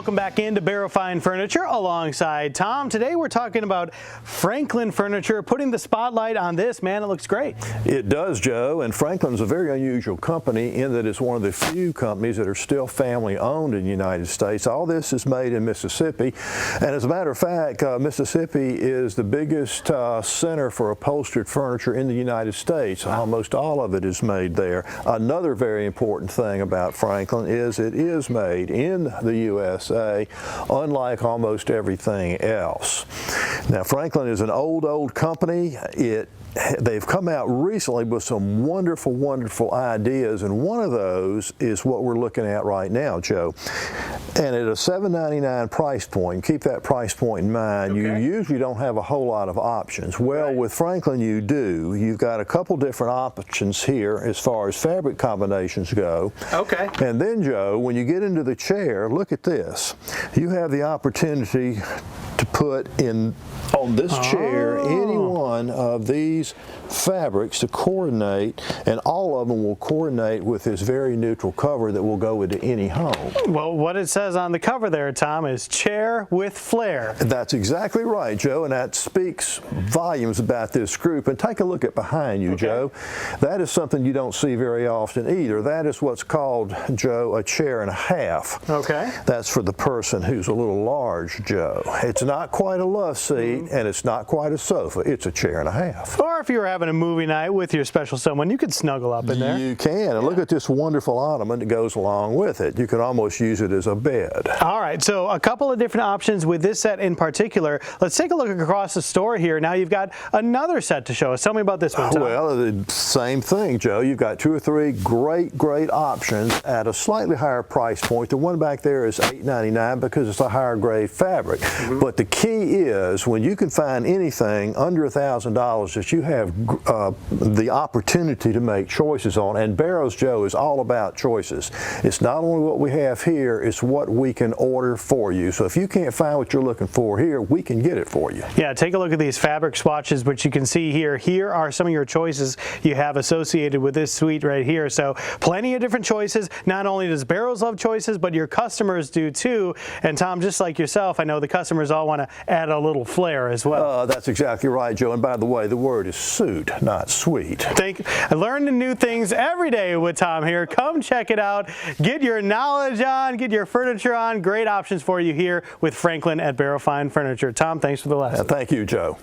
welcome back into Barrow Fine Furniture alongside Tom. Today we're talking about Franklin Furniture, putting the spotlight on this. Man, it looks great. It does, Joe, and Franklin's a very unusual company in that it's one of the few companies that are still family owned in the United States. All this is made in Mississippi, and as a matter of fact, Mississippi is the biggest center for upholstered furniture in the United States. Almost all of it is made there. Another very important thing about Franklin is it is made in the USA, unlike almost everything else. Now, Franklin is an old company. They've come out recently with some wonderful ideas, and one of those is what we're looking at right now, Joe. And at a $7.99 price point, keep that price point in mind, you usually don't have a whole lot of options. Well, with Franklin you do. You've got a couple different options here as far as fabric combinations go. Okay. And then, Joe, when you get into the chair, look at this. You have the opportunity to put in on this chair any one of these fabrics to coordinate, and all of them will coordinate with this very neutral cover that will go into any home. Well, what it says on the cover there, Tom, is chair with flair. That's exactly right, Joe, and that speaks volumes about this group. And take a look at behind you, Joe. That is something you don't see very often either. That is what's called, Joe, a chair and a half. Okay. That's for the person who's a little large, Joe. It's not quite a love seat, and it's not quite a sofa. It's a chair and a half. Or if you're having a movie night with your special someone, you could snuggle up in there. You can, and look at this wonderful ottoman that goes along with it. You could almost use it as a bed. All right, so a couple of different options with this set in particular. Let's take a look across the store here. Now you've got another set to show us. Tell me about this one, Tom. Well, the same thing, Joe. You've got two or three great options at a slightly higher price point. The one back there is $8.99 because it's a higher grade fabric. But the key is when you can find anything under $1,000 that you have the opportunity to make choices on, and Barrow's, Joe, is all about choices. It's not only what we have here, it's what we can order for you. So if you can't find what you're looking for here, we can get it for you. Yeah, take a look at these fabric swatches, which you can see here. Here are some of your choices you have associated with this suite right here. So plenty of different choices. Not only does Barrow's love choices, but your customers do too. And Tom, just like yourself, I know the customers all want to add a little flair as well. That's exactly right, Joe. And by the way, the word is suit, not sweet. I learn new things every day with Tom here. Come check it out. Get your knowledge on, get your furniture on. Great options for you here with Franklin at Barrow Fine Furniture. Tom, thanks for the lesson. Thank you, Joe.